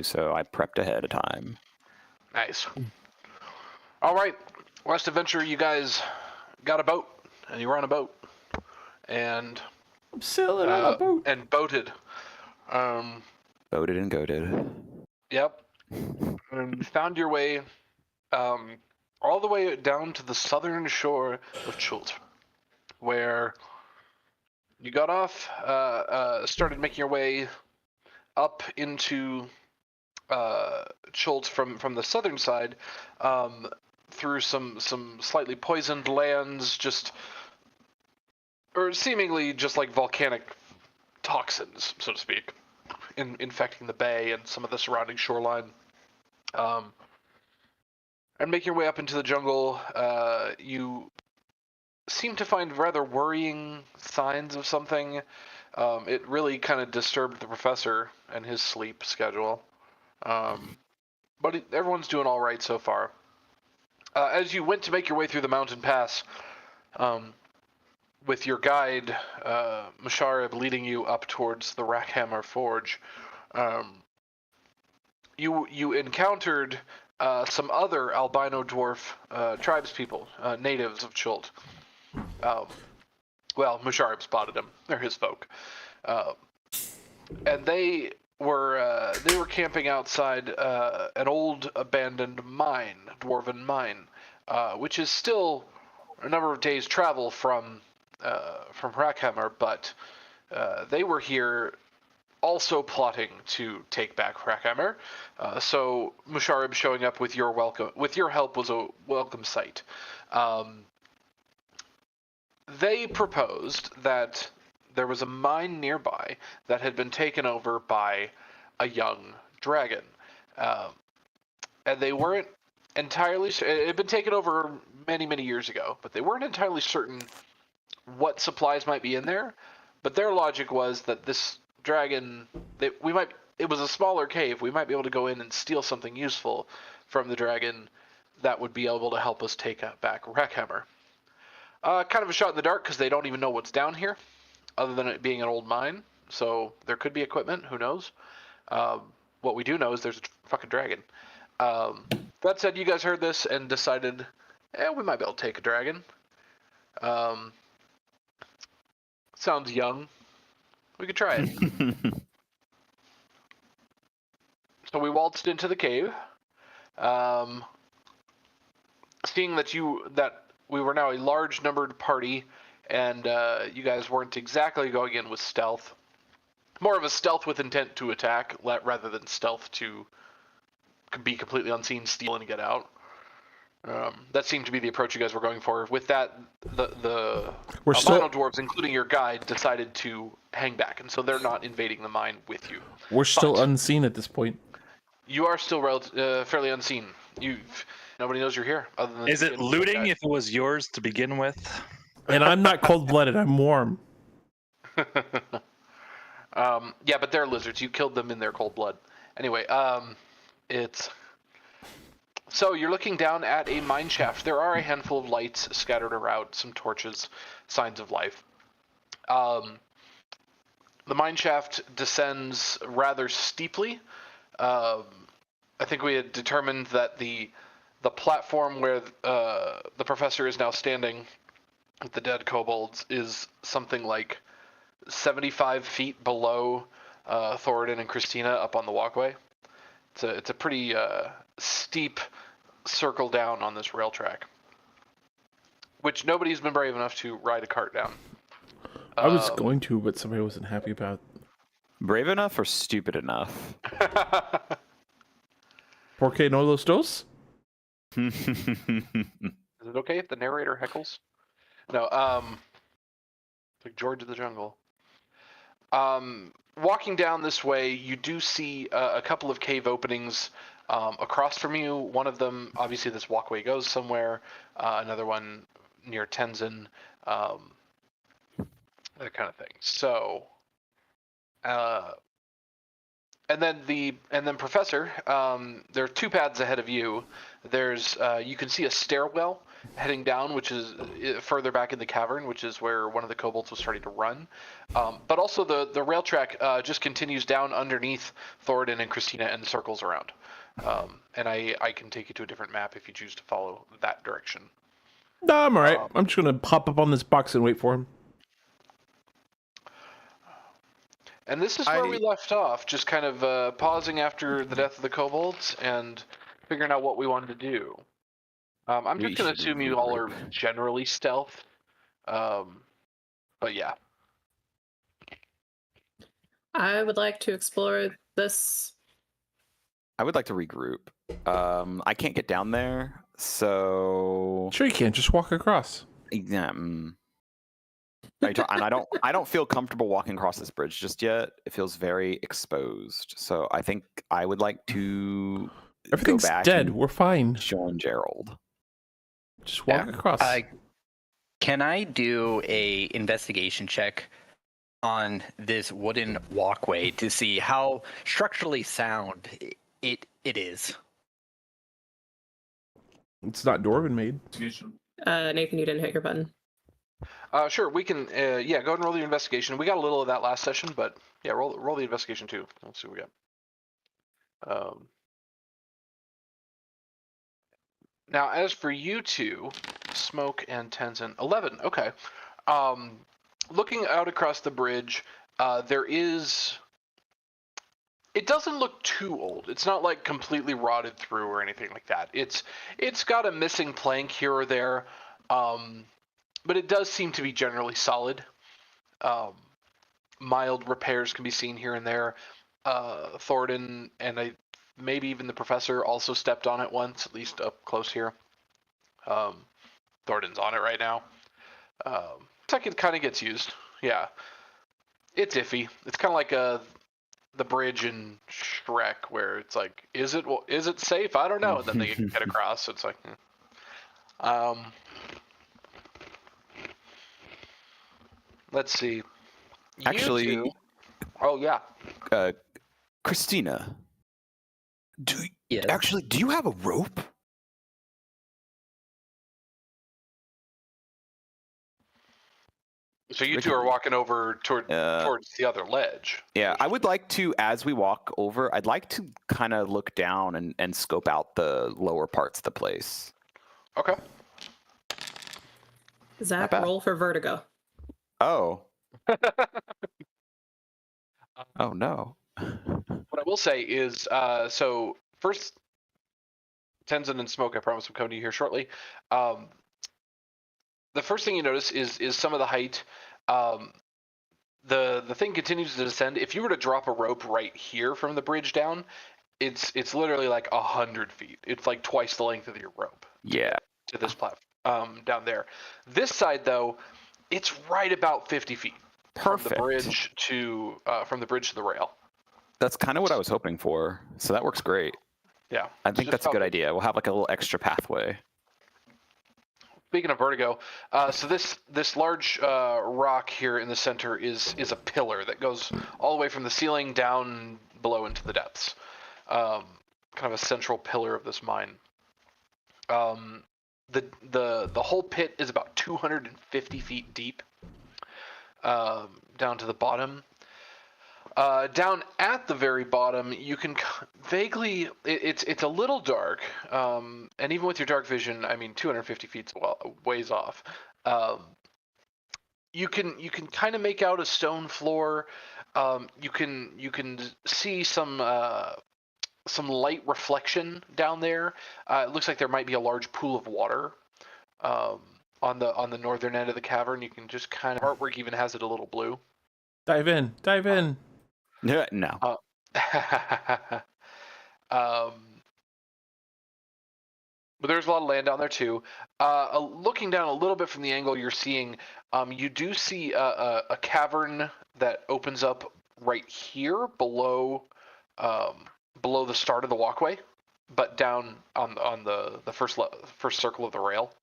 So I prepped ahead of time. Nice. All right. Last adventure, you guys got a boat, and you were on a boat, and I'm sailing on a boat. And boated. Boated and goated. Yep. And you found your way all the way down to the southern shore of Chult, where you got off, started making your way up into Chult from the southern side, through some slightly poisoned lands, or seemingly just like volcanic toxins, so to speak, infecting the bay and some of the surrounding shoreline. And making your way up into the jungle, you seem to find rather worrying signs of something. It really kind of disturbed the professor and his sleep schedule. But everyone's doing all right so far. As you went to make your way through the mountain pass, with your guide, Musharib, leading you up towards the Rackhammer Forge, you encountered some other albino dwarf tribespeople, natives of Chult. Well, Musharib spotted them. They're his folk. And they were camping outside an old abandoned mine, dwarven mine, which is still a number of days' travel from Rackhammer, but they were here also plotting to take back Rackhammer. So Musharib showing up with your help was a welcome sight. They proposed that there was a mine nearby that had been taken over by a young dragon. And they weren't entirely sure. It had been taken over many, many years ago, but they weren't entirely certain what supplies might be in there. But their logic was that this dragon, it was a smaller cave. We might be able to go in and steal something useful from the dragon that would be able to help us take back Rackhammer. Kind of a shot in the dark because they don't even know what's down here, other than it being an old mine. So there could be equipment. Who knows? What we do know is there's a fucking dragon. That said, you guys heard this and decided, we might be able to take a dragon. Sounds young. We could try it. So we waltzed into the cave. Seeing that we were now a large numbered party, and you guys weren't exactly going in with stealth. More of a stealth with intent to attack, rather than stealth to be completely unseen, steal, and get out. That seemed to be the approach you guys were going for. With that, the albino dwarves, including your guide, decided to hang back, and so they're not invading the mine with you. We're still unseen at this point. You are still fairly unseen. Nobody knows you're here. Other than is it looting if it was yours to begin with? And I'm not cold-blooded. I'm warm. Yeah, but they're lizards. You killed them in their cold blood. Anyway, So you're looking down at a mine shaft. There are a handful of lights scattered around, some torches, signs of life. The mine shaft descends rather steeply. I think we had determined that the platform where the professor is now standing with the dead kobolds is something like 75 feet below Thoridne and Christina up on the walkway. It's a pretty steep circle down on this rail track, which nobody's been brave enough to ride a cart down. I was going to, but somebody wasn't happy about. Brave enough or stupid enough? Porque no los dos? Is it okay if the narrator heckles? No, like George of the Jungle. Walking down this way, you do see a couple of cave openings across from you. One of them, obviously this walkway goes somewhere. Another one near Tenzien, that kind of thing. So, and then Professor, there are two paths ahead of you. There's you can see a stairwell heading down, which is further back in the cavern, which is where one of the kobolds was starting to run. But also the rail track just continues down underneath Thoridne and Christina and circles around. And I can take you to a different map if you choose to follow that direction. No, I'm all right. I'm just going to hop up on this box and wait for him. And this is where we left off, just kind of pausing after the death of the kobolds and figuring out what we wanted to do. I'm just going to assume you all are generally stealth. But yeah. I would like to explore this. I would like to regroup. I can't get down there, so Sure you can. Just walk across. yeah. And I don't feel comfortable walking across this bridge just yet. It feels very exposed. So I think I would like to Everything's go back dead. and We're fine. join Gerald. Just walk across. Can I do a investigation check on this wooden walkway to see how structurally sound it is? It's not Dwarven made. Nathan, you didn't hit your button. Sure, we can. Go ahead and roll the investigation. We got a little of that last session, but yeah, roll the investigation too. Let's see what we got. Now, as for you two, Smoke and Tenzien, 11. Okay. Looking out across the bridge, there is. It doesn't look too old. It's not like completely rotted through or anything like that. It's got a missing plank here or there. But it does seem to be generally solid. Mild repairs can be seen here and there. Thoridne and maybe even the professor also stepped on it once, at least up close here. Thoridne's on it right now. It's like it kind of gets used. Yeah. It's iffy. It's kind of like the bridge in Shrek where it's like, is it safe? I don't know. And then they get across. So it's like, let's see. Actually, oh yeah. Christina, do Yes. you have a rope? So you two are walking over towards the other ledge. Yeah, I would like to, as we walk over, I'd like to kind of look down and scope out the lower parts of the place. Okay. Zach, bad. roll for vertigo. Oh. Oh no. What I will say is, so first, Tenzin and Smoke, I promise, will come to you here shortly. The first thing you notice is some of the height. The thing continues to descend. If you were to drop a rope right here from the bridge down, it's literally like 100 feet. It's like twice the length of your rope. Yeah. To this platform down there. This side though, it's right about 50 feet. Perfect. From the bridge to the rail. That's kind of what I was hoping for. So that works great. Yeah. I think that's a good idea. We'll have like a little extra pathway. Speaking of vertigo, so this large rock here in the center is a pillar that goes all the way from the ceiling down below into the depths. Kind of a central pillar of this mine. The whole pit is about 250 feet deep, down to the bottom. Down at the very bottom, you can vaguely. It's a little dark, and even with your dark vision, I mean, 250 feet's ways off. You can kind of make out a stone floor. You can see some light reflection down there. It looks like there might be a large pool of water on the northern end of the cavern. You can just kind of artwork even has it a little blue. Dive in. Yeah, no. But there's a lot of land down there too. Looking down a little bit from the angle you're seeing, you do see a cavern that opens up right here below the start of the walkway, but down on the first circle of the rail.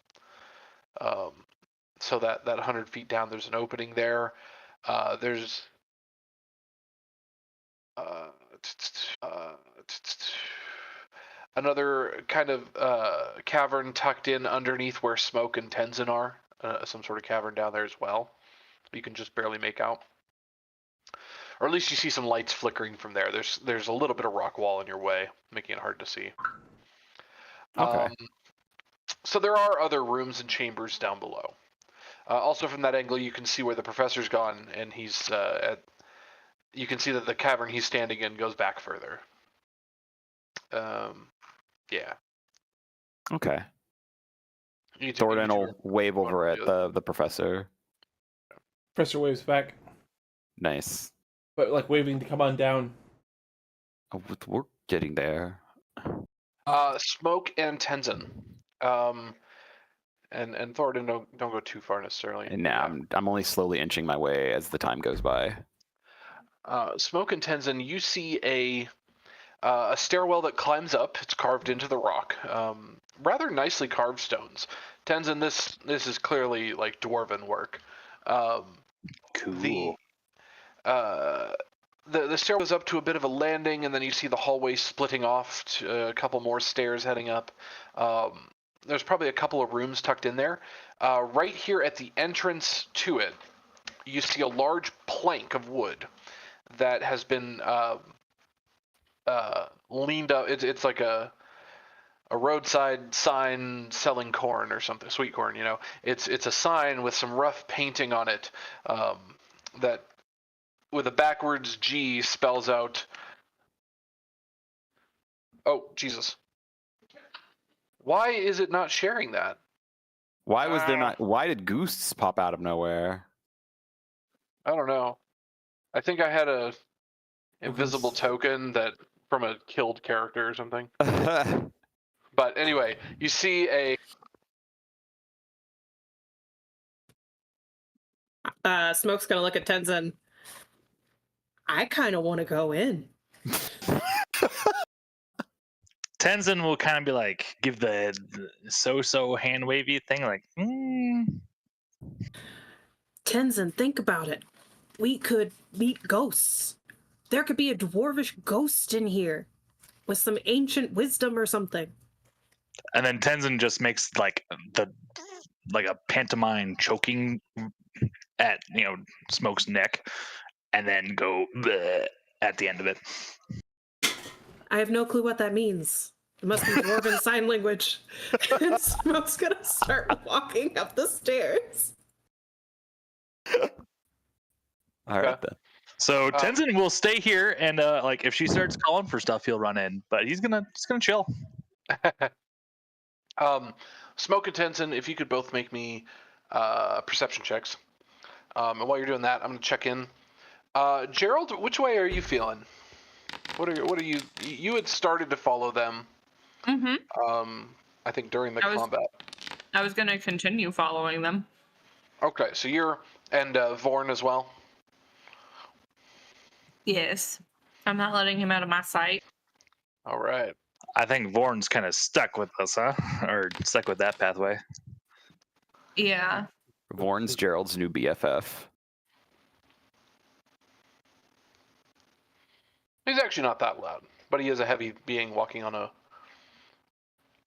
So that 100 feet down, there's an opening there. There's another kind of cavern tucked in underneath where Smoke and Tenzin are. Some sort of cavern down there as well. You can just barely make out. Or at least you see some lights flickering from there. There's a little bit of rock wall in your way, making it hard to see. Okay. So there are other rooms and chambers down below. Also from that angle, you can see where the professor's gone, and he's you can see that the cavern he's standing in goes back further. Yeah. Okay. Thoridne will wave over at the professor. Professor waves back, Nice. but like waving to come on down. Oh, we're getting there. Smoke and Tenzin. And Thoridne don't go too far necessarily. And now I'm only slowly inching my way as the time goes by. Smoke and Tenzin, you see a stairwell that climbs up. It's carved into the rock. Rather nicely carved stones. Tenzin, this is clearly like dwarven work. Cool. The stair goes up to a bit of a landing, and then you see the hallway splitting off to a couple more stairs heading up. There's probably a couple of rooms tucked in there. Right here at the entrance to it, you see a large plank of wood that has been leaned up. It's like a roadside sign selling corn or something, sweet corn, you know. It's a sign with some rough painting on it that with a backwards G spells out. Oh, Jesus. Why is it not sharing that? Why was there not? Why did Goose pop out of nowhere? I don't know. I think I had a invisible token that from a killed character or something. But anyway, you see a Smoke's gonna look at Tenzin. I kind of want to go in. Tenzin will kind of be like, give the so-so hand wavy thing, like, Tenzin, think about it. We could meet ghosts. There could be a dwarvish ghost in here with some ancient wisdom or something. And then Tenzin just makes like a pantomime choking at Smoke's neck, and then go bleh at the end of it. I have no clue what that means. It must be dwarven sign language. And Smoke's gonna start walking up the stairs. All right then. So Tenzin will stay here, and like if she starts calling for stuff, he'll run in. But he's gonna chill. Smoke and Tenzin, if you could both make me perception checks. And while you're doing that, I'm gonna check in. Gerald, which way are you feeling? What are you? You had started to follow them. Mm-hmm. I think during the combat. I was gonna continue following them. Okay, so you're and Vorn as well. Yes. I'm not letting him out of my sight. All right. I think Vorn's kind of stuck with us, huh? Or stuck with that pathway. Yeah. Vorn's Gerald's new BFF. He's actually not that loud, but he is a heavy being walking on a.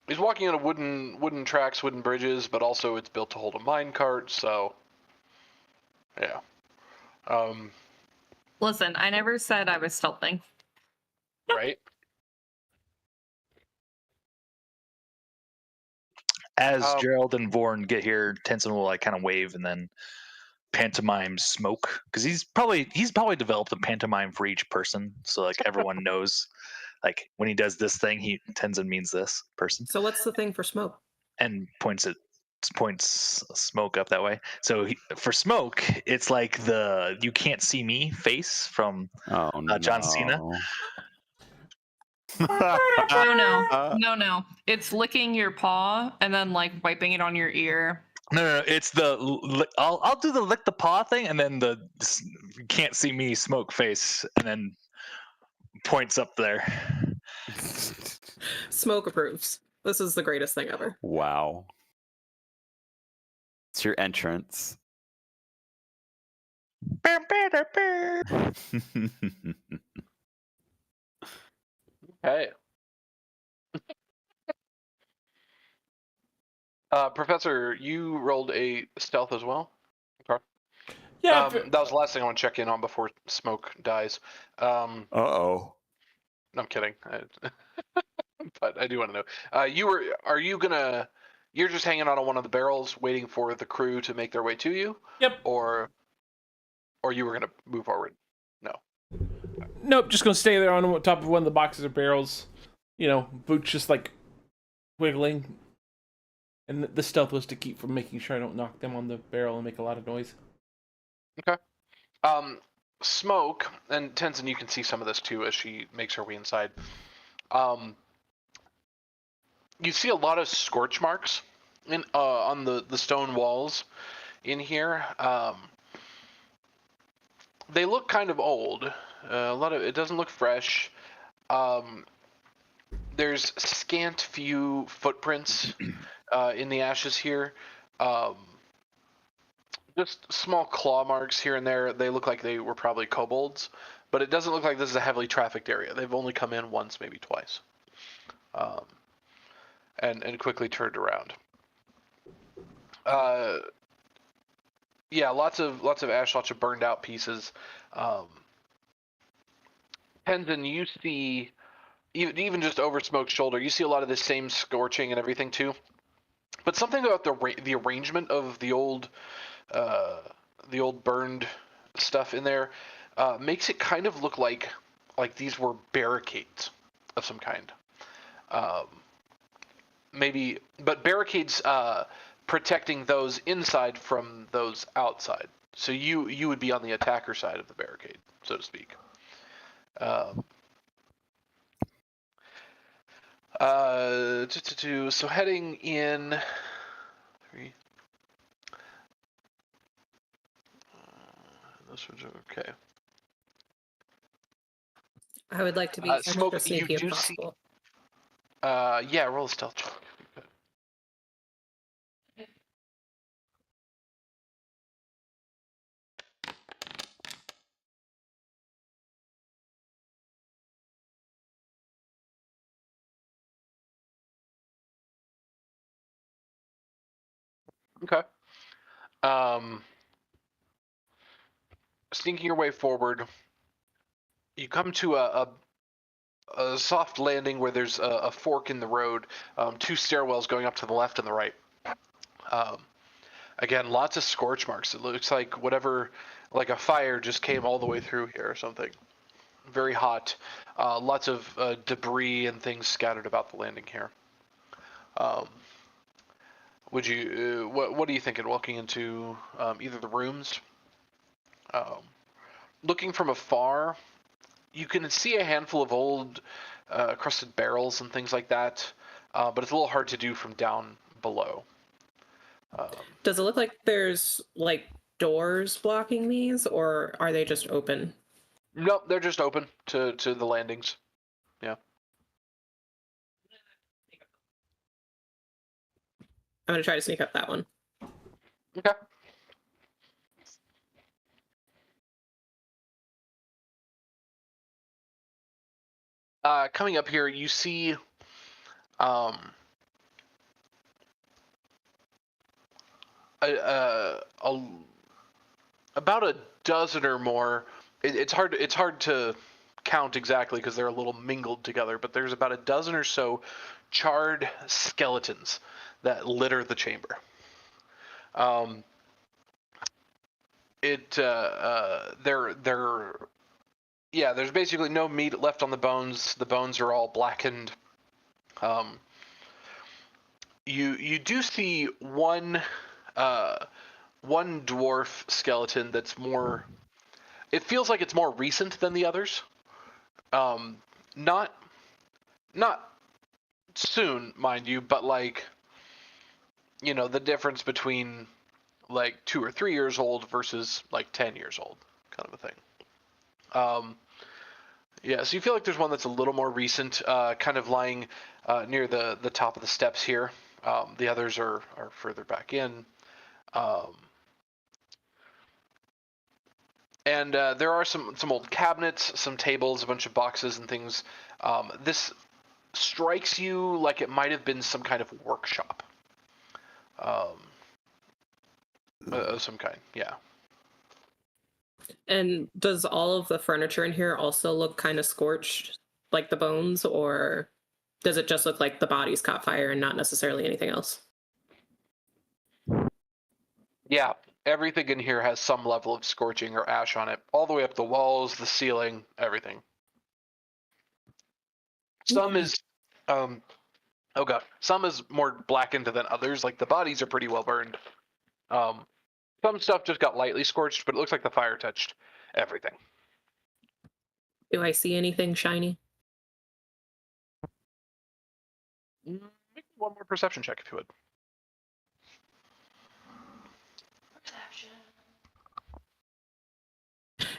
He's walking on a wooden tracks, wooden bridges, but also it's built to hold a minecart. So, yeah. Listen, I never said I was stealthing. Right. As Gerald and Vorn get here, Tenzin will like kind of wave and then pantomime smoke, because he's probably developed a pantomime for each person, so like everyone knows, like when he does this thing, Tenzin means this person. So what's the thing for smoke? And points smoke up that way. So for smoke, it's like the "you can't see me" face from John Cena. No. It's licking your paw and then like wiping it on your ear. No. It's the I'll do the lick the paw thing, and then the "you can't see me" smoke face, and then points up there. Smoke approves. This is the greatest thing ever. Wow. It's your entrance. Hey. Professor, you rolled a stealth as well? Okay. Yeah. That was the last thing I want to check in on before Smoke dies. Uh-oh. I'm kidding. But I do want to know. You're just hanging out on one of the barrels waiting for the crew to make their way to you? Yep. Or you were going to move forward? No. Nope, just gonna stay there on top of one of the boxes or barrels. You know, boots just like wiggling. And the stealth was to keep from making sure I don't knock them on the barrel and make a lot of noise. Okay. Smoke, and Tenzin, you can see some of this too as she makes her way inside. You see a lot of scorch marks on the stone walls in here. They look kind of old. It doesn't look fresh. There's scant few footprints in the ashes here. Just small claw marks here and there. They look like they were probably kobolds, but it doesn't look like this is a heavily trafficked area. They've only come in once, maybe twice, and quickly turned around. Yeah, lots of ash, lots of burned out pieces. Tenzin, you see, even just over Smoke's shoulder, you see a lot of the same scorching and everything too. But something about the arrangement of the old burned stuff in there makes it kind of look like these were barricades of some kind. Maybe, but barricades protecting those inside from those outside. So you would be on the attacker side of the barricade, so to speak. So heading in 3. This one's okay. I would like to be extra Smoke, sneaky you if do possible. Yeah, roll a stealth check. Okay. Sneaking your way forward, you come to a soft landing where there's a fork in the road, 2 stairwells going up to the left and the right. Again, lots of scorch marks. It looks like like a fire just came all the way through here or something. Very hot. Lots of debris and things scattered about the landing here. Would you? What are you thinking? Walking into either the rooms. Looking from afar, you can see a handful of old crusted barrels and things like that, but it's a little hard to do from down below. Does it look like there's like doors blocking these, or are they just open? Nope, they're just open to the landings. Yeah. I'm gonna try to sneak up that one. Okay. Coming up here, you see about a dozen or more. It's hard to count exactly because they're a little mingled together, but there's about a dozen or so charred skeletons that litter the chamber. There's basically no meat left on the bones. The bones are all blackened. You do see one dwarf skeleton that's more. It feels like it's more recent than the others. Not soon, mind you, but like, the difference between like 2 or 3 years old versus like 10 years old, kind of a thing. So you feel like there's one that's a little more recent, kind of lying near the top of the steps here. The others are further back in. And there are some old cabinets, some tables, a bunch of boxes and things. This strikes you like it might have been some kind of workshop. Of some kind, yeah. And does all of the furniture in here also look kind of scorched, like the bones, or does it just look like the bodies caught fire and not necessarily anything else? Yeah, everything in here has some level of scorching or ash on it, all the way up the walls, the ceiling, everything. Some is, some is more blackened than others. Like the bodies are pretty well burned. Some stuff just got lightly scorched, but it looks like the fire touched everything. Do I see anything shiny? Make one more perception check, if you would.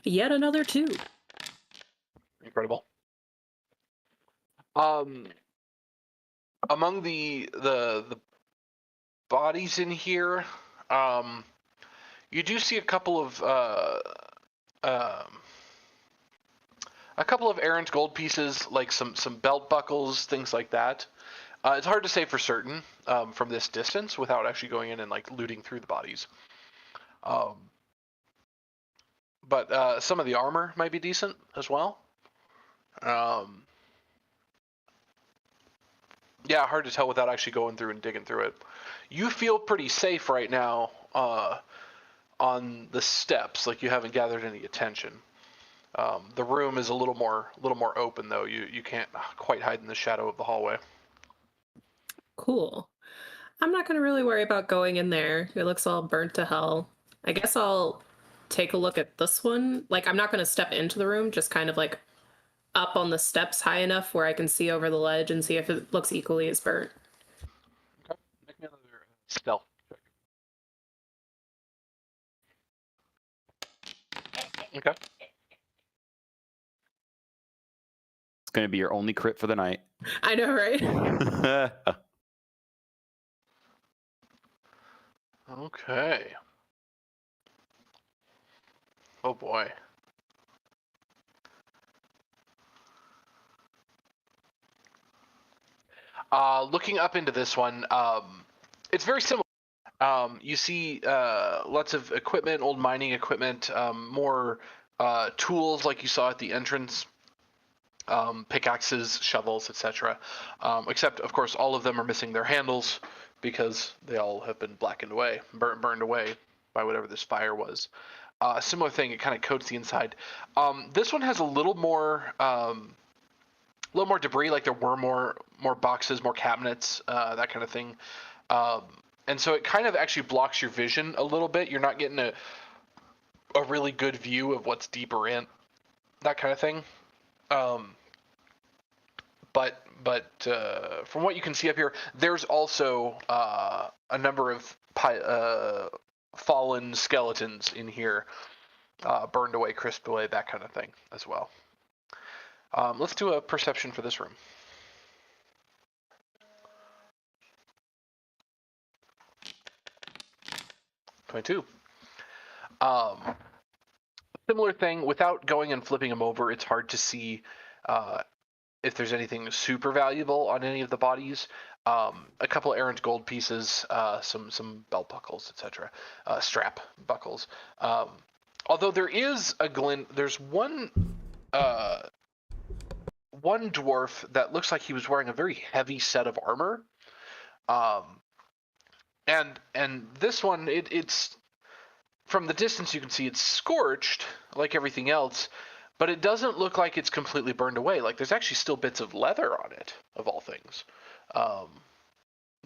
Yet another 2. Incredible. Among the bodies in here, you do see a couple of errant gold pieces, like some belt buckles, things like that. It's hard to say for certain from this distance without actually going in and like looting through the bodies. But some of the armor might be decent as well. Yeah, hard to tell without actually going through and digging through it. You feel pretty safe right now on the steps, like you haven't gathered any attention. The room is a little more open though. You can't quite hide in the shadow of the hallway. Cool. I'm not going to really worry about going in there. It looks all burnt to hell. I guess I'll take a look at this one. Like, I'm not going to step into the room, just kind of like up on the steps high enough where I can see over the ledge and see if it looks equally as burnt. Okay, make me another stealth check. Okay. It's going to be your only crit for the night. I know, right? Okay. Oh boy. Looking up into this one, it's very similar. You see lots of equipment, old mining equipment, more tools like you saw at the entrance, pickaxes, shovels, etc. Except, of course, all of them are missing their handles because they all have been blackened away, burned away by whatever this fire was. Similar thing, it kind of coats the inside. This one has a little more debris, like there were more boxes, more cabinets, that kind of thing. And so it kind of actually blocks your vision a little bit. You're not getting a really good view of what's deeper in, that kind of thing. But from what you can see up here, there's also a number of fallen skeletons in here, burned away, crisped away, that kind of thing as well. Let's do a perception for this room. .2. Similar thing, without going and flipping them over, it's hard to see if there's anything super valuable on any of the bodies. A couple errant gold pieces, some belt buckles, etc., strap buckles. Although there is a glint, there's one dwarf that looks like he was wearing a very heavy set of armor. And this one, it's from the distance you can see it's scorched like everything else, but it doesn't look like it's completely burned away. Like there's actually still bits of leather on it, of all things.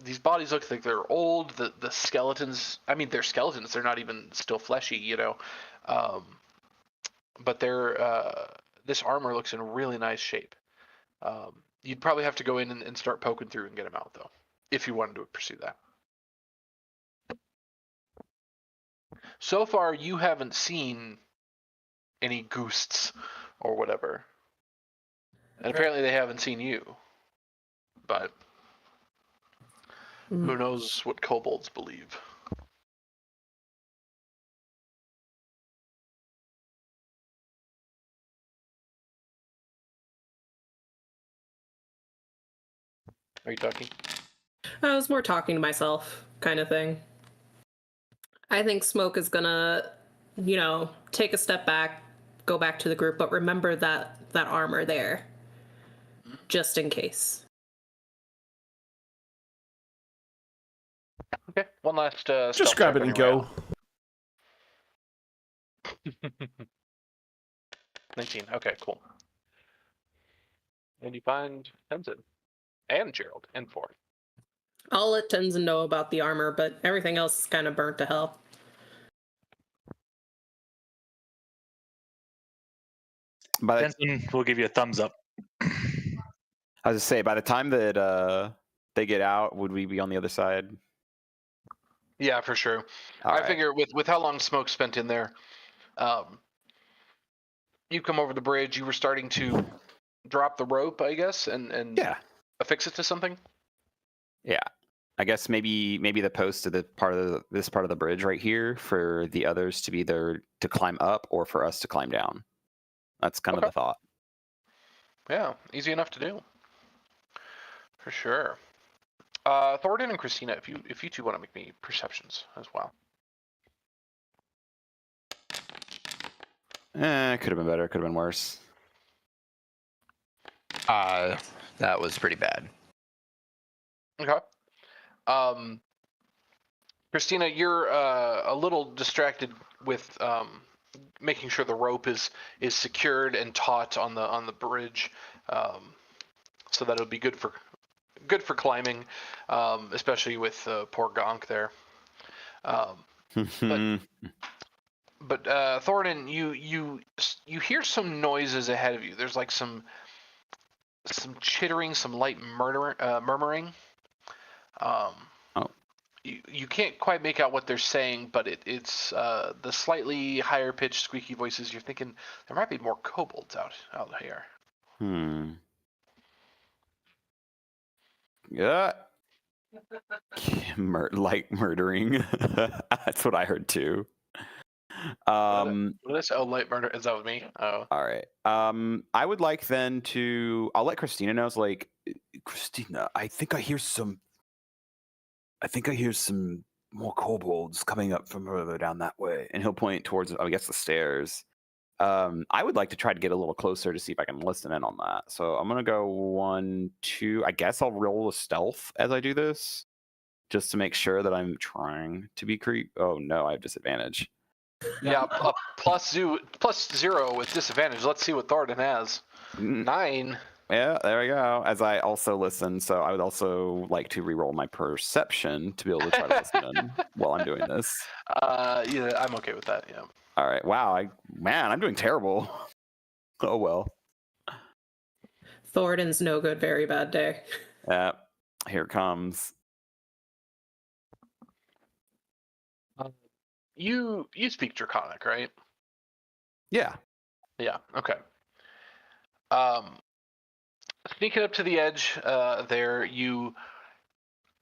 These bodies look like they're old. The skeletons, I mean, they're skeletons. They're not even still fleshy, you know. But this armor looks in really nice shape. You'd probably have to go in and start poking through and get them out, though, if you wanted to pursue that. So far, you haven't seen any ghosts or whatever. And apparently they haven't seen you. But who knows what kobolds believe. Are you talking? I was more talking to myself, kind of thing. I think Smoke is gonna, take a step back, go back to the group, but remember that armor there, just in case. Okay, one last. Just grab it and go. 19. Okay, cool. And you find Tenzien and Gerald and Ford. I'll let Tenzin know about the armor, but everything else is kind of burnt to hell. Tenzin will give you a thumbs up. I was gonna say, by the time that they get out, would we be on the other side? Yeah, for sure. All right. Figure with how long Smoke spent in there, you come over the bridge. You were starting to drop the rope, I guess, and Yeah. affix it to something. Yeah. I guess maybe the post to this part of the bridge right here for the others to be there to climb up or for us to climb down. That's kind of the thought. Yeah, easy enough to do. For sure. Thoridne and Christina, if you two want to make me perceptions as well. Could have been better. Could have been worse. That was pretty bad. Okay. Christina, you're a little distracted with making sure the rope is secured and taut on the bridge, so that it'll be good for climbing, especially with poor Gonk there. But Thoridne, you hear some noises ahead of you. There's like some chittering, some light murmuring. You can't quite make out what they're saying, but it's the slightly higher pitched squeaky voices. You're thinking there might be more kobolds out here. Yeah. Murdering. That's what I heard too. What is light murder? Is that with me? Oh. All right. I would like then to. I'll let Christina know. It's like, Christina, I think I hear some more kobolds coming up from further down that way, and he'll point towards, I guess, the stairs. I would like to try to get a little closer to see if I can listen in on that. So I'm gonna go 1, 2. I guess I'll roll a stealth as I do this, just to make sure that I'm trying to be creep. Oh no, I have disadvantage. Yeah, plus 0 with disadvantage. Let's see what Thoridne has. 9. Yeah, there we go. As I also listen, so I would also like to re-roll my perception to be able to try to listen in while I'm doing this. Yeah, I'm okay with that. Yeah. All right. Wow. I'm doing terrible. Oh well. Thoridne's no good, very bad day. Here it comes. You speak Draconic, right? Yeah. Yeah. Okay. Sneaking up to the edge, there you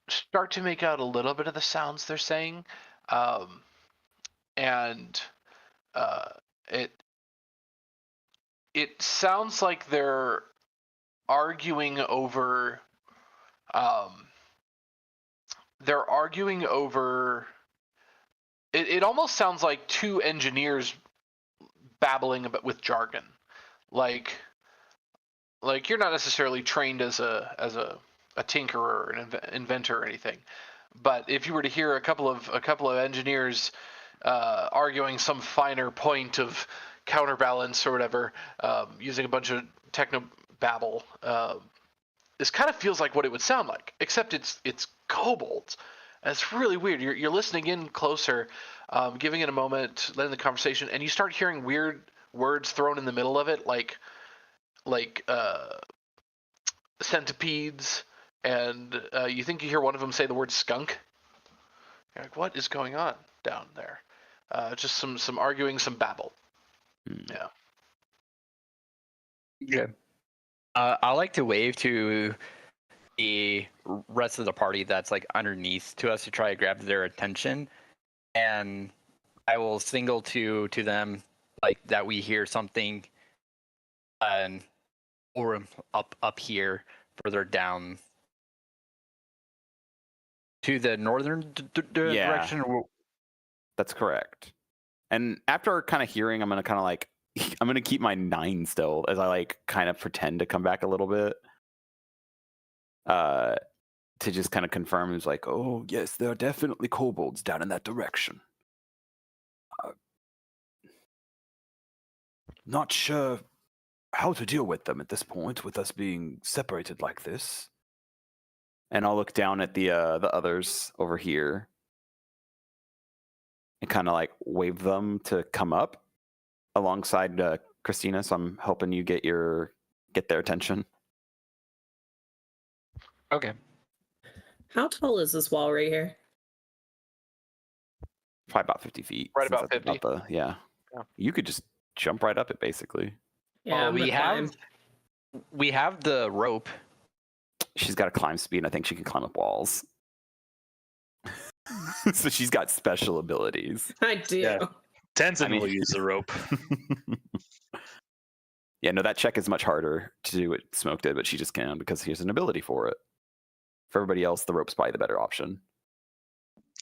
start to make out a little bit of the sounds they're saying, and it sounds like they're arguing over. They're arguing over. It almost sounds like two engineers babbling about with jargon, like you're not necessarily trained as a tinkerer or an inventor or anything, but if you were to hear a couple of engineers arguing some finer point of counterbalance or whatever, using a bunch of techno babble, this kind of feels like what it would sound like, except it's kobolds. And it's really weird. You're listening in closer, giving it a moment, letting the conversation, and you start hearing weird words thrown in the middle of it, like centipedes, and you think you hear one of them say the word skunk. You're like, what is going on down there? Just some arguing, some babble. Yeah. Yeah. I like to wave to the rest of the party that's like underneath to us to try to grab their attention, and I will signal to them like that we hear something, or up here further down to the northern direction. That's correct. And after kind of hearing, I'm gonna kind of like I'm gonna keep my 9 still as I like kind of pretend to come back a little bit. To just kind of confirm, it was like, oh yes, there are definitely kobolds down in that direction. Not sure how to deal with them at this point, with us being separated like this. And I'll look down at the others over here and kind of like wave them to come up alongside Christina. So I'm helping you get their attention. Okay. How tall is this wall right here? Probably about 50 feet. Right since about that's 50. Yeah. You could just jump right up it, basically. Yeah, Well, I'm gonna climb. we have the rope. She's got a climb speed, and I think she can climb up walls. So she's got special abilities. I do. Yeah. Tenzien will use the rope. Yeah, no, that check is much harder to do what Smoke did, but she just can because he has an ability for it. For everybody else, the rope's probably the better option.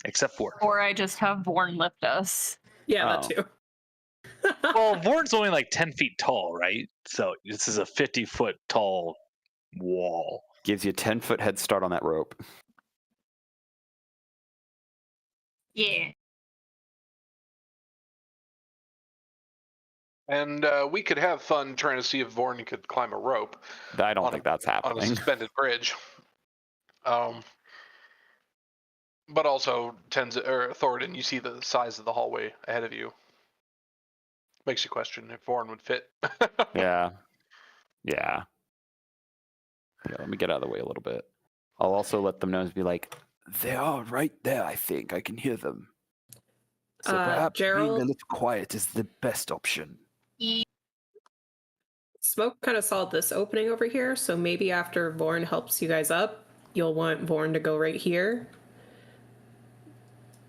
Except for. Or I just have Vorn lift us. Yeah, that Oh. too. Well, Vorn's only like 10 feet tall, right? So this is a 50-foot tall wall. Gives you a 10-foot head start on that rope. Yeah. And we could have fun trying to see if Vorn could climb a rope I don't On think that's on a happening. suspended bridge. But also, Thoridne, you see the size of the hallway ahead of you. Makes you question if Vorn would fit. Yeah. Let me get out of the way a little bit. I'll also let them know and be like, they are right there, I think. I can hear them. So perhaps being a Gerald? little quiet is the best option. Smoke kind of saw this opening over here, so maybe after Vorn helps you guys up, you'll want Vorn to go right here.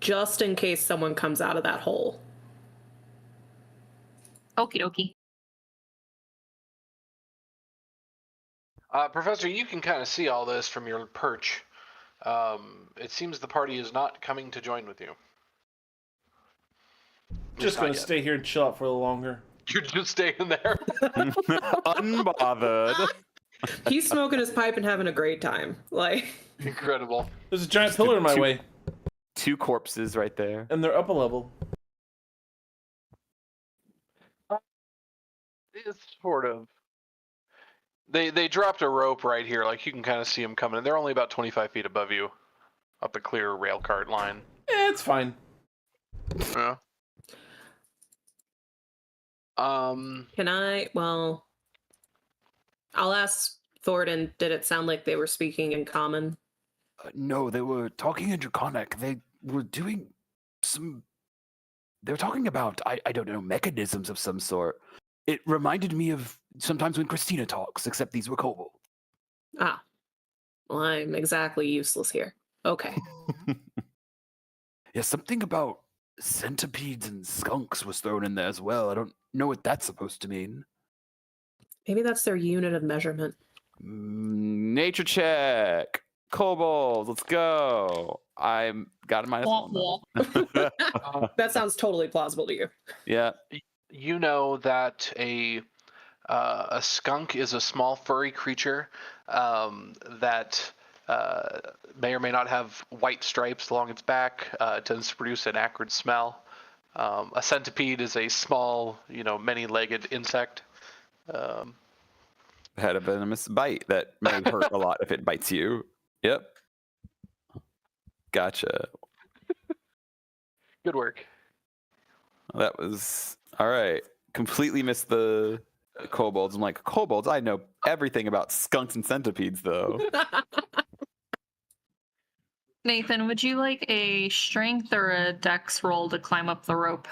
Just in case someone comes out of that hole. Okie dokie. Professor, you can kind of see all this from your perch. It seems the party is not coming to join with you. Just Not gonna yet. stay here and chill out for a little longer. You're just staying there. Unbothered. He's smoking his pipe and having a great time. Like, Incredible. There's a giant pillar in my way, 2 corpses right there. and they're up a level. It's sort of. They dropped a rope right here, like you can kind of see them coming. They're only about 25 feet above you, up a clear rail cart line. It's fine. Yeah. Can I? Well, I'll ask Thoridne. Did it sound like they were speaking in common? No, they were talking in Draconic. They were doing some. They were talking about, I don't know, mechanisms of some sort. It reminded me of sometimes when Christina talks, except these were kobold. Ah, well, I'm exactly useless here. Okay. Yeah, something about centipedes and skunks was thrown in there as well. I don't know what that's supposed to mean. Maybe that's their unit of measurement. Nature check. Kobolds, let's go. I'm got a minus Wah, one. Though. That sounds totally plausible to you. Yeah. You know that a skunk is a small furry creature that may or may not have white stripes along its back. It tends to produce an acrid smell. A centipede is a small, many-legged insect. Had a venomous bite that may hurt a lot if it bites you. Yep. Gotcha. Good work. That was all right. Completely missed the kobolds. I'm like, kobolds, I know everything about skunks and centipedes, though. Nathan, would you like a strength or a dex roll to climb up the rope?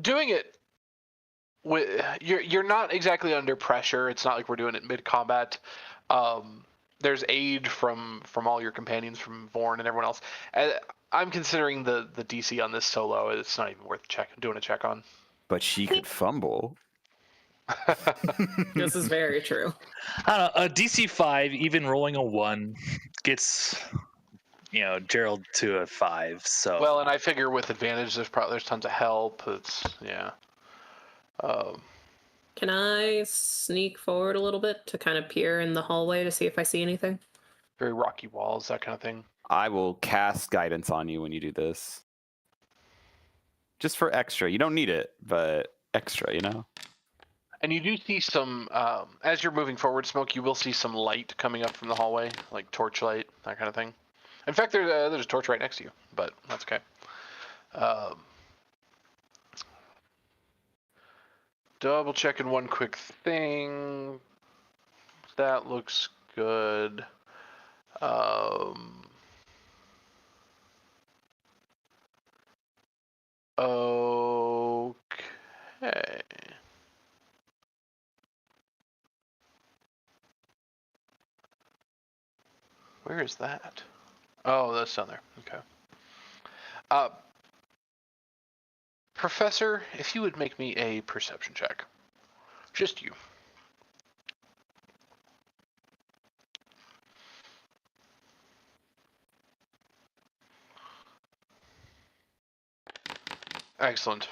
Doing it you're not exactly under pressure. It's not like we're doing it mid-combat. There's aid from all your companions, from Vorn and everyone else. I'm considering the DC on this solo. It's not even worth doing a check on. But she could fumble. This is very true. I don't know, a DC 5, even rolling a 1, gets Gerald to a 5. So well, and I figure with advantage, there's tons of help. It's yeah. Can I sneak forward a little bit to kind of peer in the hallway to see if I see anything? Very rocky walls, that kind of thing. I will cast guidance on you when you do this. Just for extra. You don't need it, but extra, And you do see some, as you're moving forward, Smoke, you will see some light coming up from the hallway, like torchlight, that kind of thing. In fact, there's a torch right next to you, but that's okay. Double checking one quick thing. That looks good. Okay. Where is that? Oh, that's down there. Okay. Professor, if you would make me a perception check. Just you. Excellent.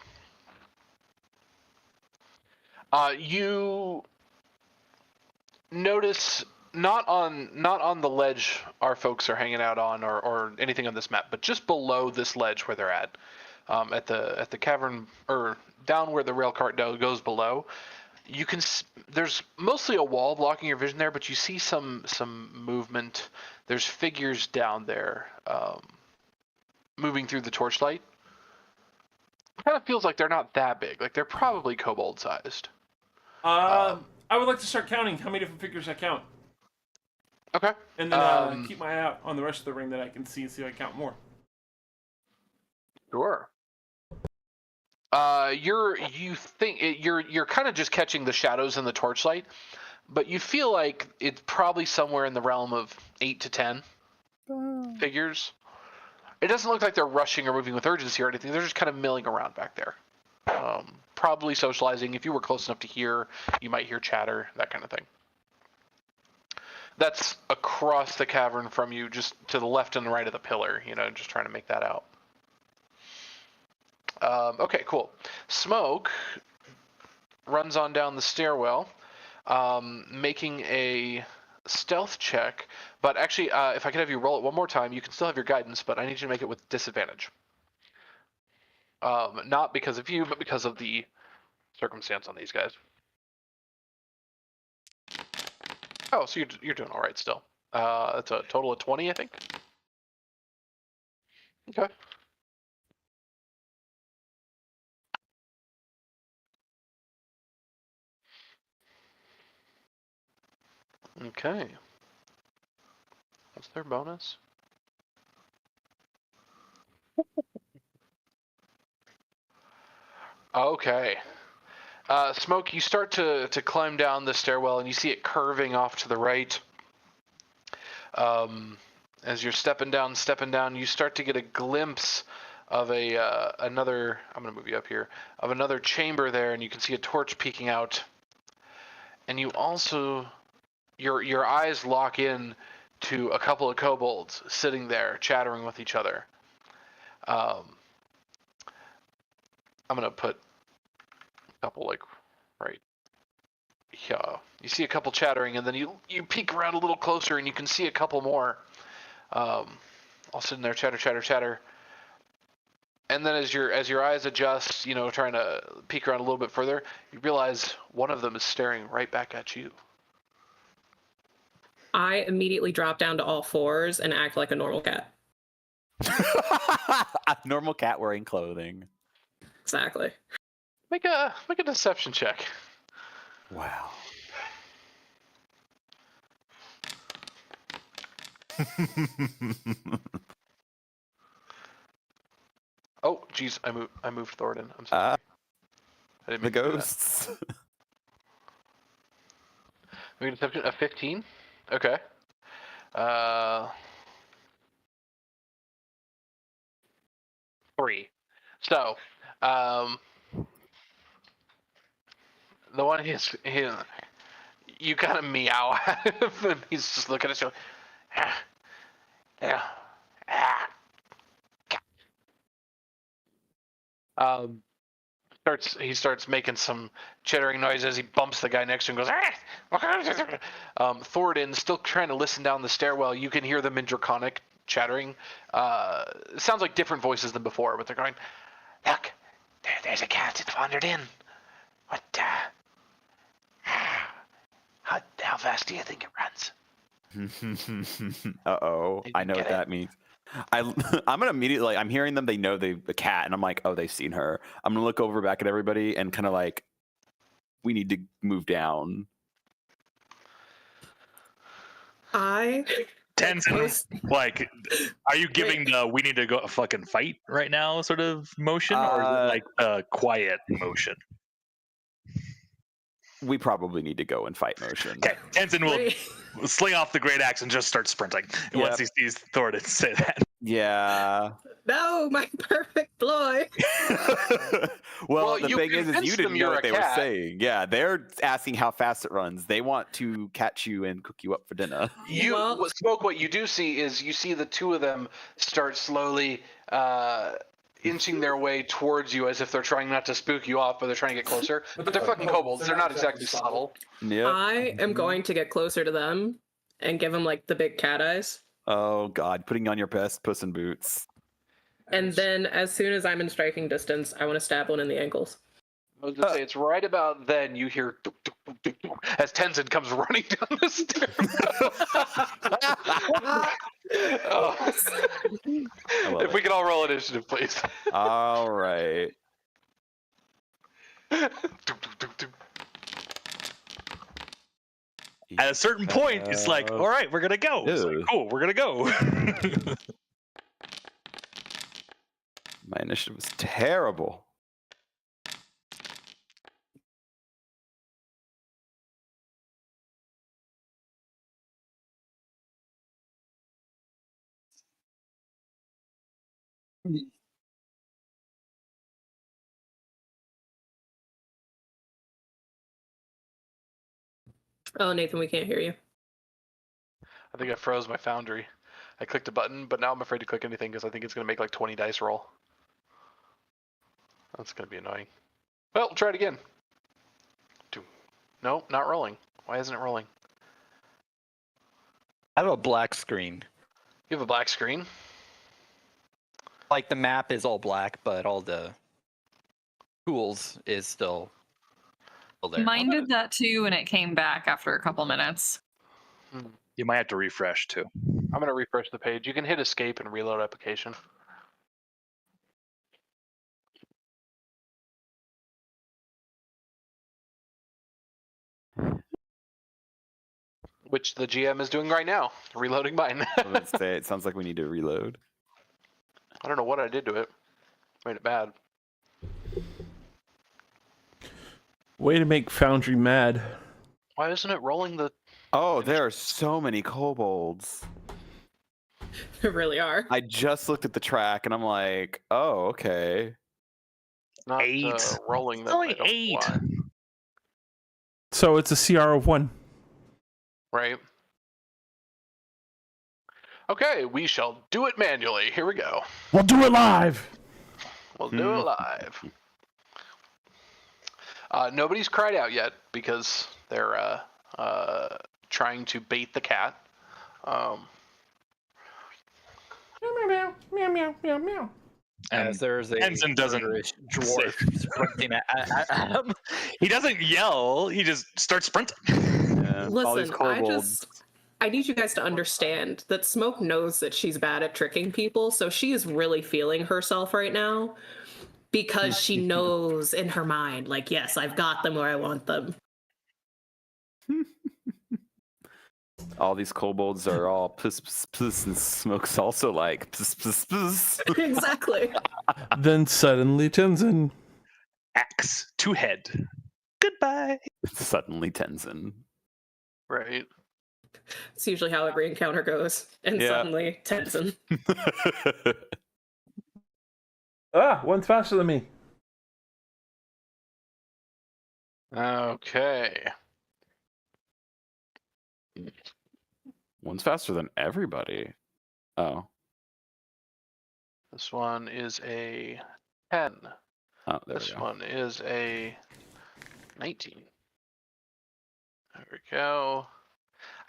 You notice not on the ledge our folks are hanging out on or anything on this map, but just below this ledge where they're at the cavern, or down where the rail cart goes below. You can there's mostly a wall blocking your vision there, but you see some movement. There's figures down there moving through the torchlight. It kind of feels like they're not that big. Like they're probably kobold sized. I would like to start counting how many different figures I count. Okay. And then keep my eye out on the rest of the ring that I can see and see if I count more. Sure. You're kind of just catching the shadows in the torchlight, but you feel like it's probably somewhere in the realm of 8 to 10 figures. It doesn't look like they're rushing or moving with urgency or anything. They're just kind of milling around back there. Probably socializing. If you were close enough to hear, you might hear chatter, that kind of thing. That's across the cavern from you, just to the left and the right of the pillar, just trying to make that out. Okay, cool. Smoke runs on down the stairwell, making a stealth check. But actually, if I could have you roll it one more time, you can still have your guidance, but I need you to make it with disadvantage. Not because of you, but because of the circumstance on these guys. Oh, so you're doing all right still. That's a total of 20, I think. Okay. Okay. What's their bonus? Okay. Smoke, you start to climb down the stairwell, and you see it curving off to the right. As you're stepping down, you start to get a glimpse of another. I'm gonna move you up here. Of another chamber there, and you can see a torch peeking out. And you also, your eyes lock in to a couple of kobolds sitting there chattering with each other. I'm gonna put a couple like right. Yeah, you see a couple chattering, and then you peek around a little closer, and you can see a couple more, all sitting there, chatter. And then as your eyes adjust, trying to peek around a little bit further, you realize one of them is staring right back at you. I immediately drop down to all fours and act like a normal cat. A normal cat wearing clothing. Exactly. Make a deception check. Wow. Oh, geez, I moved Thoridne. I'm sorry. I didn't The mean to do that. ghosts. Make a deception of 15. Okay. 3. So, the one you kind of meow at him, and he's just looking at you. Yeah. He starts making some chittering noises. He bumps the guy next to him and goes, Thoridne, still trying to listen down the stairwell. You can hear them in Draconic chattering. It sounds like different voices than before, but they're going, look, there's a cat that wandered in. What, how fast do you think it runs? Uh-oh. I know what that means. I'm gonna immediately, I'm hearing them, they know the cat, and I'm like, oh, they've seen her. I'm gonna look over back at everybody and kind of like, we need to move down. Tenzien, like, are you giving the we need to go fucking fight right now sort of motion, or is it like a quiet motion? We probably need to go in fight motion. Okay, Tenzien will sling off the great axe and just start sprinting. And once he sees Thoridne say that. Yeah. No, my perfect boy. well, the thing is convinced you didn't them know you're what a they were cat. saying. Yeah, they're asking how fast it runs. They want to catch you and cook you up for dinner. Smoke, what you do see is you see the two of them start slowly inching their way towards you as if they're trying not to spook you off, but they're trying to get closer. But they're fucking kobolds. They're not exactly subtle. Yep. I am going to get closer to them and give them like the big cat eyes. Oh God, putting on your best Puss in Boots. And then as soon as I'm in striking distance, I want to stab one in the ankles. I was gonna say it's right about then you hear duk, duk, duk, duk, duk, as Tenzien comes running down the stairs. If we could all roll initiative, please. All right. Duk, duk, duk, duk. At a certain point, it's like, all right, we're gonna go. It's like, cool, we're gonna go. My initiative was terrible. Oh, Nathan, we can't hear you. I think I froze my foundry. I clicked a button, but now I'm afraid to click anything because I think it's going to make like 20 dice roll. That's going to be annoying. Well, try it again. No, not rolling. Why isn't it rolling? I have a black screen. You have a black screen? Like the map is all black, but all the tools is still there. Mine did that too, and it came back after a couple minutes. You might have to refresh too. I'm gonna refresh the page. You can hit escape and reload application. Which the GM is doing right now, reloading mine. Let's say it sounds like we need to reload. I don't know what I did to it. Made it bad. Way to make Foundry mad. Why isn't it rolling the... Oh, there are so many kobolds. There really are. I just looked at the track and I'm like, oh, okay. Not 8. rolling them. Only I don't know 8. why. So it's a CR of 1. Right. Okay, we shall do it manually. Here we go. We'll do it live. We'll do it live. Nobody's cried out yet because they're trying to bait the cat. Meow, meow, meow, meow, meow, meow. As there's a Tenzien doesn't murderish dwarf sprinting at him. He doesn't yell. He just starts sprinting. Yeah, all these Listen, kobolds. I need you guys to understand that Smoke knows that she's bad at tricking people, so she is really feeling herself right now because she knows in her mind, like, yes, I've got them where I want them. All these kobolds are all puss, puss, puss, and Smoke's also like puss, puss, puss. Exactly. Then suddenly Tenzin. Axe to head. Goodbye. Suddenly Tenzin. Right. It's usually how every encounter goes. And Yeah. suddenly, Tenzin. One's faster than me. Okay. One's faster than everybody. Oh. This one is a 10. Oh, there This we go. one is a 19. There we go.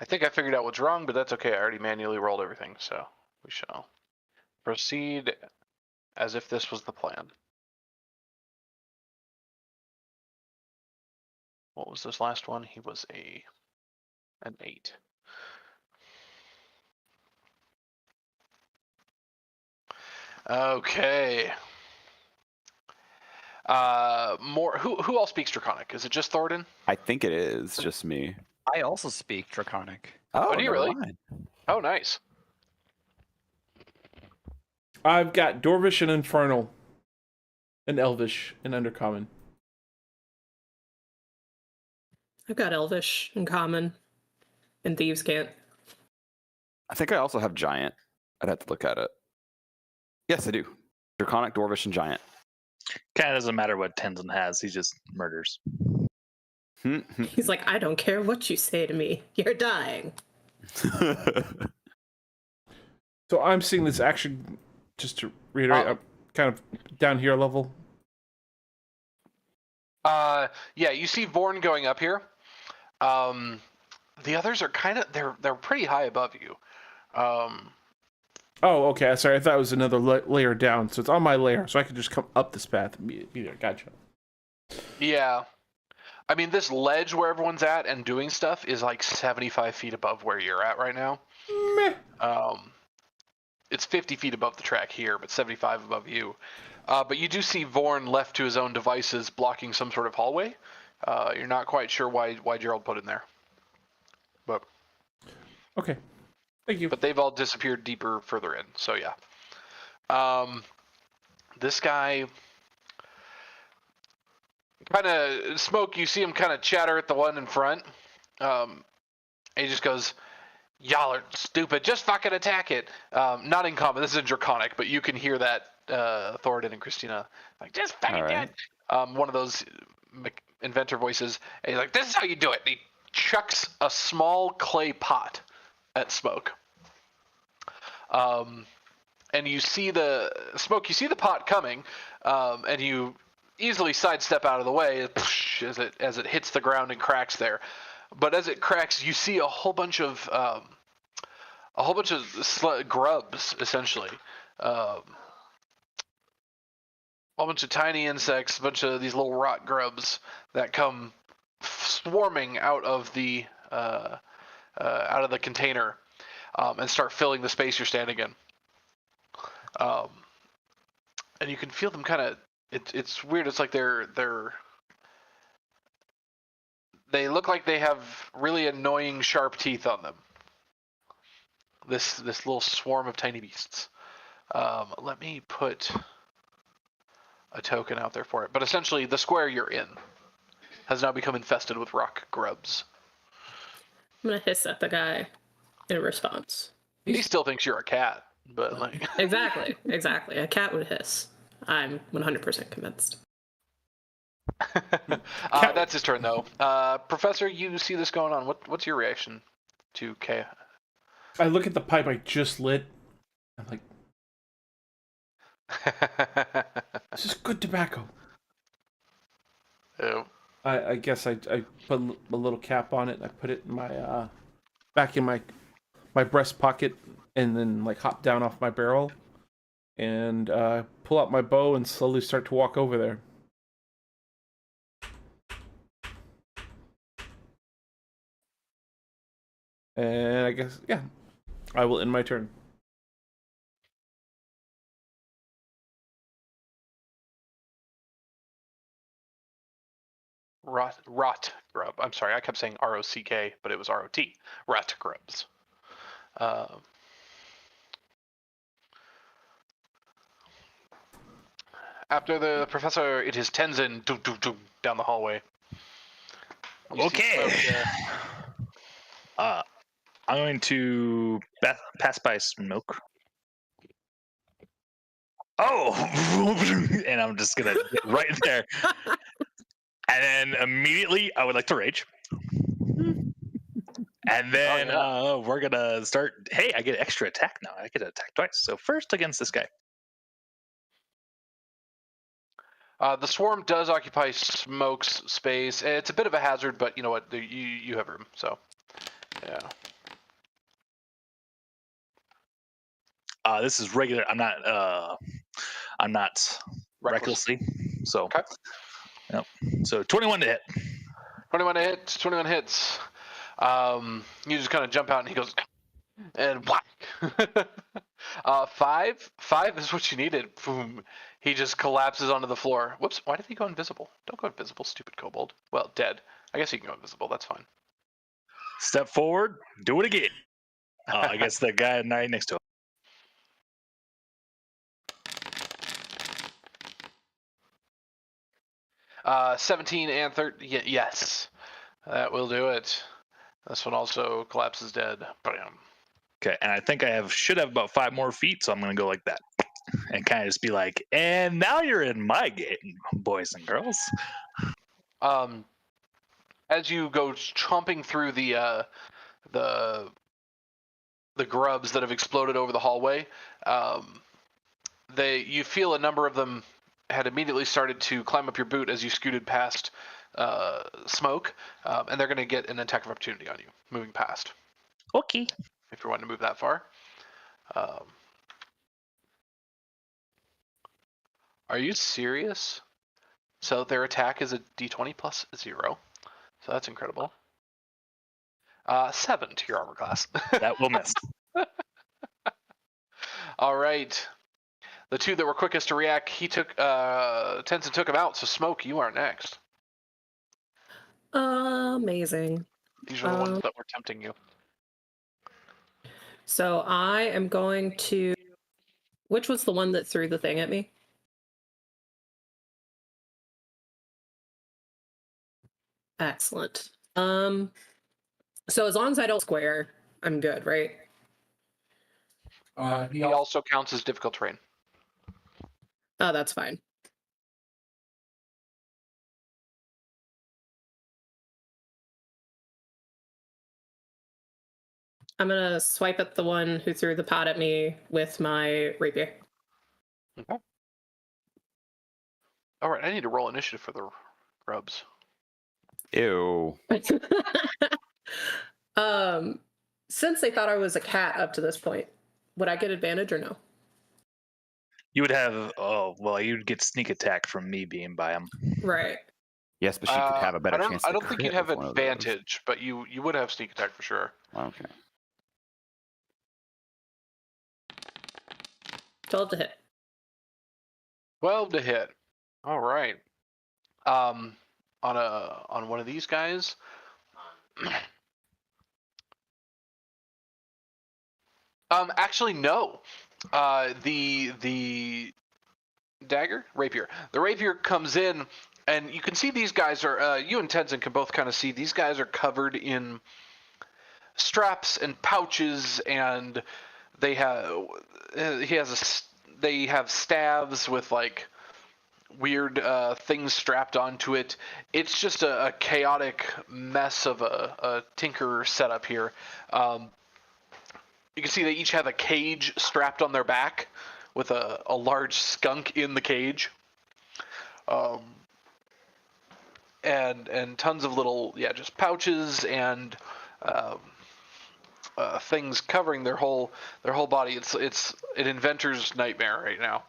I think I figured out what's wrong, but that's okay. I already manually rolled everything, so we shall proceed as if this was the plan. What was this last one? He was an 8. Okay. Who all speaks Draconic? Is it just Thoridne? I think it is just me. I also speak Draconic. Oh, do you never really? mind. Oh, nice. I've got Dwarvish and Infernal. And Elvish and Undercommon. I've got Elvish in common. And Thieves Can't. I think I also have Giant. I'd have to look at it. Yes, I do. Draconic, Dwarvish, and Giant. Kind of doesn't matter what Tenzin has. He just murders. He's like, I don't care what you say to me. You're dying. So I'm seeing this action, just to reiterate, up kind of down here level. Yeah, you see Vorn going up here. The others are kind of they're pretty high above you. Oh, okay. Sorry, I thought it was another layer down. So it's on my layer, so I can just come up this path and be there. Gotcha. Yeah. I mean, this ledge where everyone's at and doing stuff is like 75 feet above where you're at right now. Meh. It's 50 feet above the track here, but 75 above you. But you do see Vorn left to his own devices blocking some sort of hallway. You're not quite sure why Gerald put in there. But Okay. Thank you. But they've all disappeared deeper further in, so yeah. This guy kind of Smoke, you see him kind of chatter at the one in front. And he just goes, y'all are stupid, just fucking attack it. Not in common, this is in Draconic, but you can hear that Thoridne and Christina like, just fucking do it. One of those inventor voices, and he's like, this is how you do it. And he chucks a small clay pot at Smoke. And you see the Smoke, you see the pot coming, and you easily sidestep out of the way as it hits the ground and cracks there. But as it cracks, you see a whole bunch of grubs, essentially. A whole bunch of tiny insects, a bunch of these little rot grubs that come swarming out of the out of the container and start filling the space you're standing in. And you can feel them kind of. It's weird. It's like they look like they have really annoying sharp teeth on them. This little swarm of tiny beasts. Let me put a token out there for it. But essentially, the square you're in has now become infested with rock grubs. I'm gonna hiss at the guy in response. He still thinks you're a cat, but like. Exactly. A cat would hiss. I'm 100% convinced. That's his turn, though. Professor, you see this going on. What's your reaction to K? I look at the pipe I just lit. I'm like, this is good tobacco. Oh. I guess I put a little cap on it. And I put it in my back in my breast pocket, and then like hop down off my barrel, and pull out my bow and slowly start to walk over there. And I guess, yeah, I will end my turn. Rot grub. I'm sorry, I kept saying R-O-C-K, but it was R-O-T. Rot grubs. After the professor, it is Tenzin down the hallway. Okay. I'm going to pass by Smoke. Oh! And I'm just going to get right there. And then immediately, I would like to rage. And then we're going to start. Hey, I get extra attack now. I get to attack twice. So first against this guy. The swarm does occupy Smoke's space. It's a bit of a hazard, but you know what? You have room, so yeah. This is regular. I'm not recklessly. So. Okay. Yep. So 21 to hit. 21 to hit. 21 hits. You just kind of jump out, and he goes, and whack. 5 is what you needed. Boom. He just collapses onto the floor. Whoops, why did he go invisible? Don't go invisible, stupid kobold. Well, dead. I guess he can go invisible, that's fine. Step forward, do it again. I guess the guy right next to him. 17 and 13, yes. That will do it. This one also collapses dead. Bam. Okay, and I think I should have about 5 more feet, so I'm going to go like that. And kind of just be like, and now you're in my game, boys and girls. As you go chomping through the grubs that have exploded over the hallway, you feel a number of them had immediately started to climb up your boot as you scooted past Smoke, and they're going to get an attack of opportunity on you, moving past. Okay. If you're wanting to move that far. Are you serious? So their attack is a d20 plus 0. So that's incredible. 7 to your armor class. That will miss. All right. The 2 that were quickest to react, Tenzin took him out, so Smoke, you are next. Amazing. These are the ones that were tempting you. So I am going to... Which was the one that threw the thing at me? Excellent. So as long as I don't square, I'm good, right? He also counts as difficult terrain. Oh, that's fine. I'm gonna swipe at the one who threw the pot at me with my rapier. Okay. All right, I need to roll initiative for the grubs. Ew. Since they thought I was a cat up to this point, would I get advantage or no? You would have, you'd get sneak attack from me being by him. Right. Yes, but she could have a better chance. I don't think you'd have with one of those. advantage, but you would have sneak attack for sure. Okay. 12 to hit. 12 to hit. All right. On one of these guys. Actually, no. The dagger, rapier. The rapier comes in, and you can see these guys are. You and Tenzien can both kind of see these guys are covered in straps and pouches, and they have. They have staves with like weird things strapped onto it. It's just a chaotic mess of a tinker setup here. You can see they each have a cage strapped on their back with a large skunk in the cage. And tons of little, just pouches and things covering their whole body. It's an inventor's nightmare right now.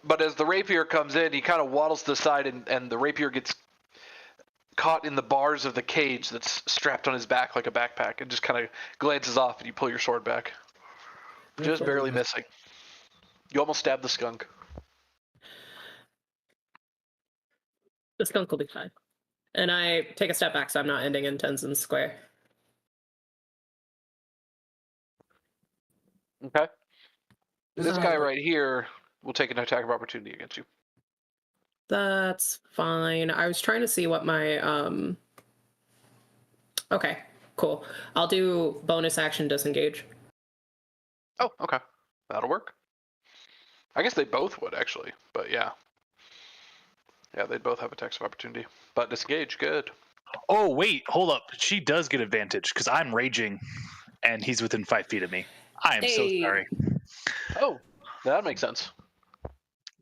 But as the rapier comes in, he kind of waddles to the side, and the rapier gets caught in the bars of the cage that's strapped on his back like a backpack, and just kind of glances off, and you pull your sword back. Just barely missing. You almost stabbed the skunk. The skunk will be fine. And I take a step back so I'm not ending in Tenzien's square. Okay. This guy right here will take an attack of opportunity against you. That's fine. I was trying to see what my Okay, cool. I'll do bonus action disengage. Oh, okay. That'll work. I guess they both would, actually. But yeah. Yeah, they'd both have attacks of opportunity. But disengage, good. Oh, wait, hold up. She does get advantage because I'm raging and he's within 5 feet of me. I am so sorry. Oh, that makes sense.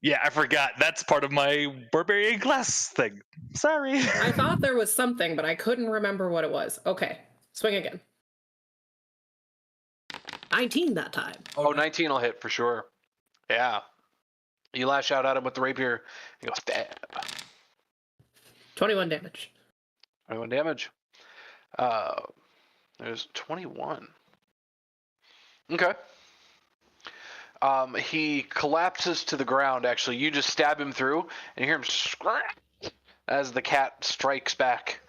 Yeah, I forgot. That's part of my Barbarian class thing. Sorry. I thought there was something, but I couldn't remember what it was. Okay, swing again. 19 that time. Oh, 19 will hit for sure. Yeah. You lash out at him with the rapier. He goes, stab. 21 damage. 21 damage. There's 21. Okay. He collapses to the ground, actually. You just stab him through, and you hear him scratch as the cat strikes back.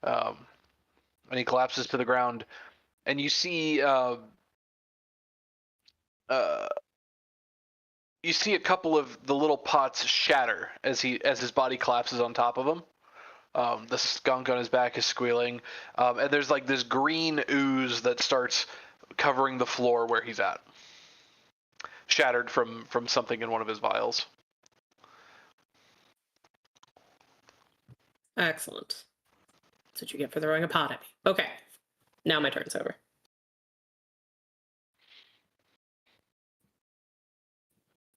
And he collapses to the ground. And you see a couple of the little pots shatter as his body collapses on top of him. The skunk on his back is squealing. And there's like this green ooze that starts covering the floor where he's at. Shattered from something in one of his vials. Excellent. That's what you get for throwing a pot at me. Okay. Now my turn's over.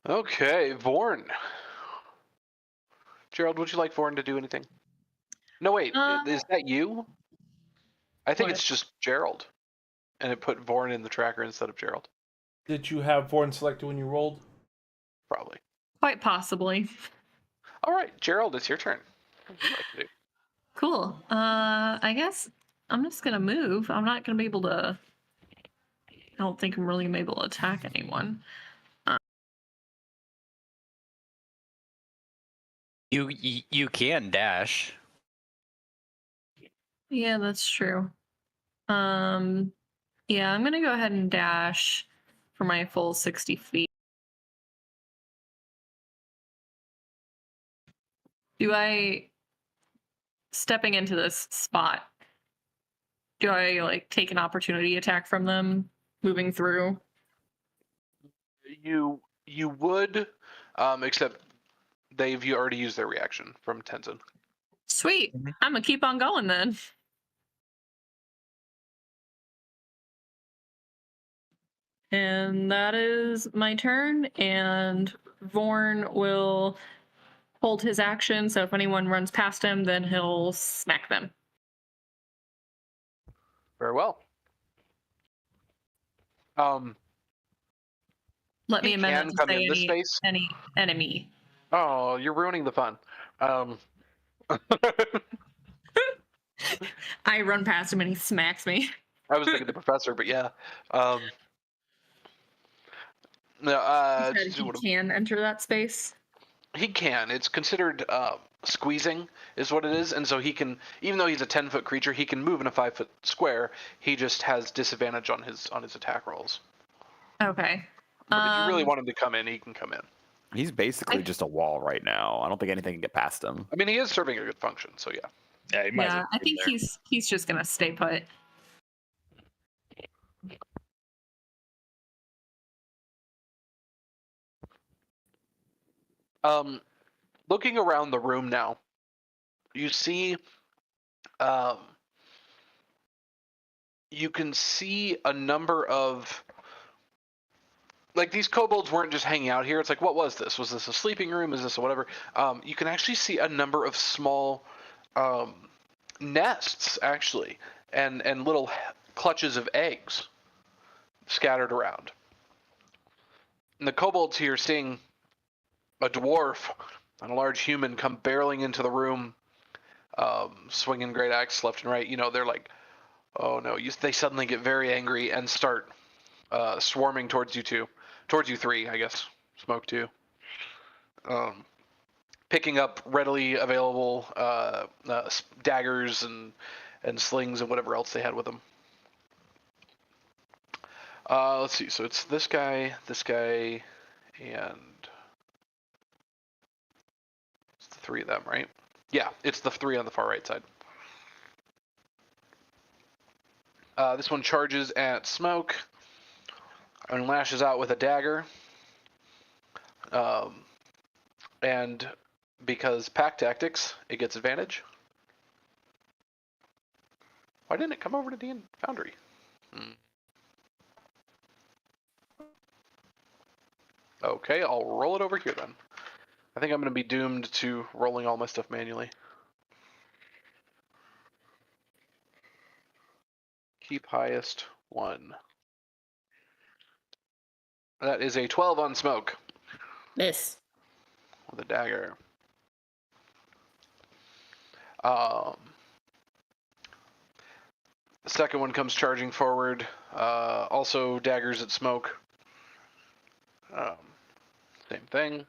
Okay, Vorn. Gerald, would you like Vorn to do anything? No, wait. Is that you? I think What? it's just Gerald. And it put Vorn in the tracker instead of Gerald. Did you have Vorn selected when you rolled? Probably. Quite possibly. All right, Gerald, it's your turn. What would you like to do? Cool. I guess I'm just gonna move. I'm not gonna be able to. I don't think I'm really gonna be able to attack anyone. You can dash. Yeah, that's true. Yeah, I'm gonna go ahead and dash for my full 60 feet. Stepping into this spot, do I like take an opportunity attack from them moving through? You would, except they've already used their reaction from Tenzien. Sweet. I'm gonna keep on going then. And that is my turn, and Vorn will hold his action, so if anyone runs past him, then he'll smack them. Very well. Let me He amend can that to come say in this space. any enemy. Oh, you're ruining the fun. I run past him and he smacks me. I was thinking the professor, but yeah. No, He said he can enter that space. he can. It's considered squeezing, is what it is, and so he can, even though he's a 10-foot creature, he can move in a 5-foot square. He just has disadvantage on his attack rolls. Okay. But if you really want him to come in, he can come in. He's basically just a wall right now. I don't think anything can get past him. I mean, he is serving a good function, so yeah. Yeah, he might as Yeah, well I be think there. he's just gonna stay put. Looking around the room now, you see, you can see a number of, like, these kobolds weren't just hanging out here. It's like, what was this? Was this a sleeping room? Is this a whatever? You can actually see a number of small nests, actually, and little clutches of eggs scattered around. And the kobolds here, seeing a dwarf and a large human come barreling into the room, swinging great axe left and right, they're like, oh no. They suddenly get very angry and start swarming towards you two. Towards you three, I guess. Smoke too. Picking up readily available daggers and slings and whatever else they had with them. Let's see. So it's this guy, and it's the three of them, right? Yeah, it's the three on the far right side. This one charges at Smoke and lashes out with a dagger. And because pack tactics, it gets advantage. Why didn't it come over to the Foundry? Okay, I'll roll it over here then. I think I'm going to be doomed to rolling all my stuff manually. Keep highest 1. That is a 12 on Smoke. Miss. With a dagger. The second one comes charging forward. Also daggers at Smoke. Same thing.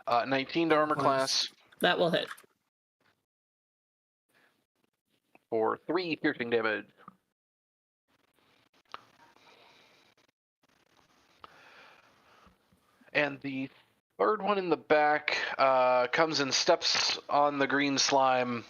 19 to armor class. That will hit. For 3 piercing damage. And the third one in the back comes and steps on the green slime